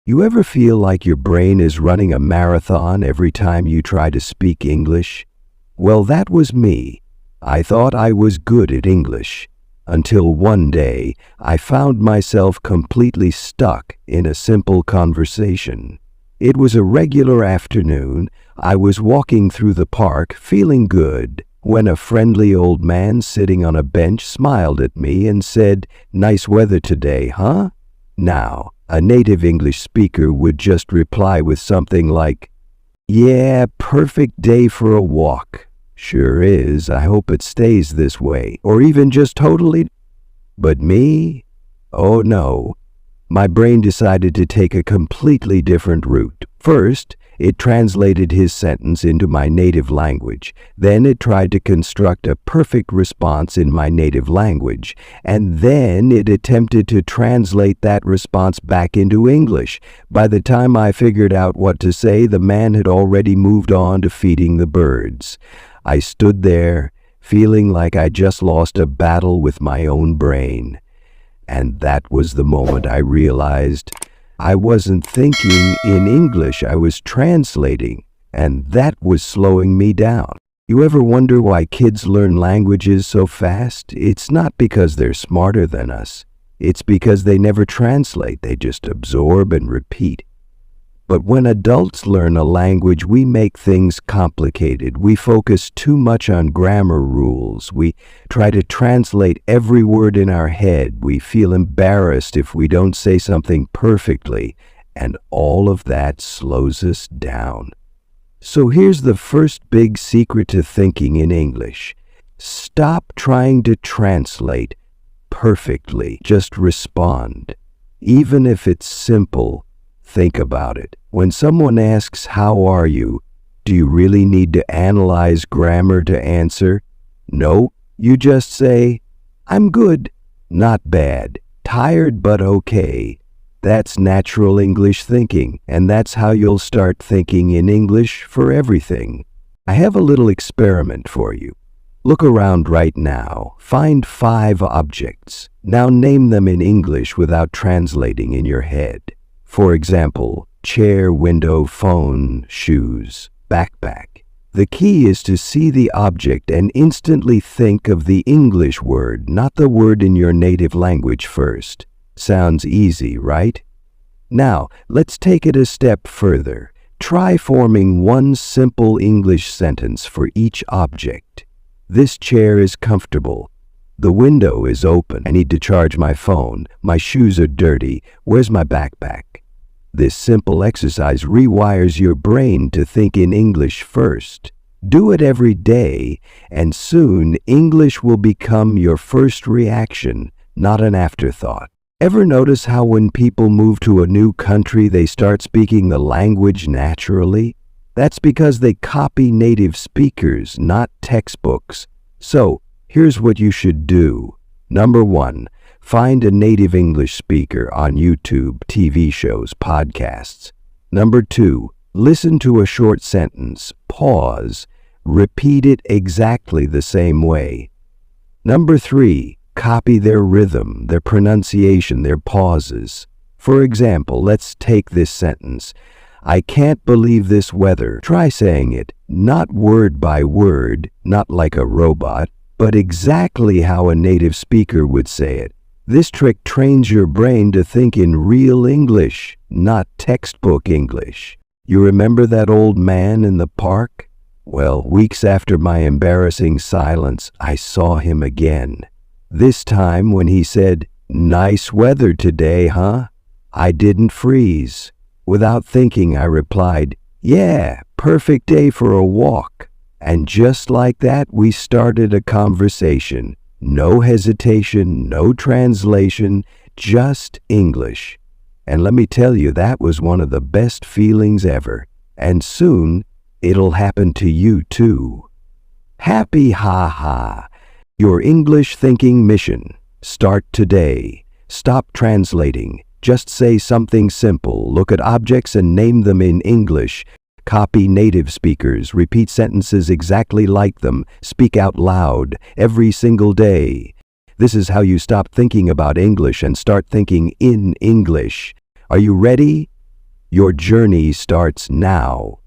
You ever feel like your brain is running a marathon every time you try to speak English? Well, that was me. I thought I was good at English, until one day I found myself completely stuck in a simple conversation. It was a regular afternoon. I was walking through the park feeling good when a friendly old man sitting on a bench smiled at me and said, "Nice weather today, huh?" Now, a native English speaker would just reply with something like, "Yeah, perfect day for a walk. Sure is, I hope it stays this way," or even just totally. But me? Oh no. My brain decided to take a completely different route. First, it translated his sentence into my native language. Then it tried to construct a perfect response in my native language. And then it attempted to translate that response back into English. By the time I figured out what to say, the man had already moved on to feeding the birds. I stood there, feeling like I just lost a battle with my own brain. And that was the moment I realized I wasn't thinking in English, I was translating, and that was slowing me down. You ever wonder why kids learn languages so fast? It's not because they're smarter than us. It's because they never translate, they just absorb and repeat. But when adults learn a language, we make things complicated. We focus too much on grammar rules. We try to translate every word in our head. We feel embarrassed if we don't say something perfectly, and all of that slows us down. So here's the first big secret to thinking in English. Stop trying to translate perfectly. Just respond. Even if it's simple, think about it. When someone asks, "How are you?" do you really need to analyze grammar to answer? No, you just say, "I'm good, not bad, tired but okay." That's natural English thinking, and that's how you'll start thinking in English for everything. I have a little experiment for you. Look around right now. Find 5 objects. Now name them in English without translating in your head. For example, chair, window, phone, shoes, backpack. The key is to see the object and instantly think of the English word, not the word in your native language first. Sounds easy, right? Now, let's take it a step further. Try forming one simple English sentence for each object. This chair is comfortable. The window is open. I need to charge my phone. My shoes are dirty. Where's my backpack? This simple exercise rewires your brain to think in English first. Do it every day, and soon English will become your first reaction, not an afterthought. Ever notice how when people move to a new country, they start speaking the language naturally? That's because they copy native speakers, not textbooks. So, here's what you should do. Number 1. Find a native English speaker on YouTube, TV shows, podcasts. Number 2, listen to a short sentence, pause, repeat it exactly the same way. Number 3, copy their rhythm, their pronunciation, their pauses. For example, let's take this sentence. "I can't believe this weather." Try saying it, not word by word, not like a robot, but exactly how a native speaker would say it. This trick trains your brain to think in real English, not textbook English. You remember that old man in the park? Well, weeks after my embarrassing silence, I saw him again. This time when he said, "Nice weather today, huh?" I didn't freeze. Without thinking, I replied, "Yeah, perfect day for a walk." And just like that, we started a conversation. No hesitation, no translation, just English. And let me tell you, that was one of the best feelings ever. And soon, it'll happen to you too. Happy ha-ha. Your English thinking mission. Start today. Stop translating. Just say something simple. Look at objects and name them in English. Copy native speakers, repeat sentences exactly like them, speak out loud every single day. This is how you stop thinking about English and start thinking in English. Are you ready? Your journey starts now.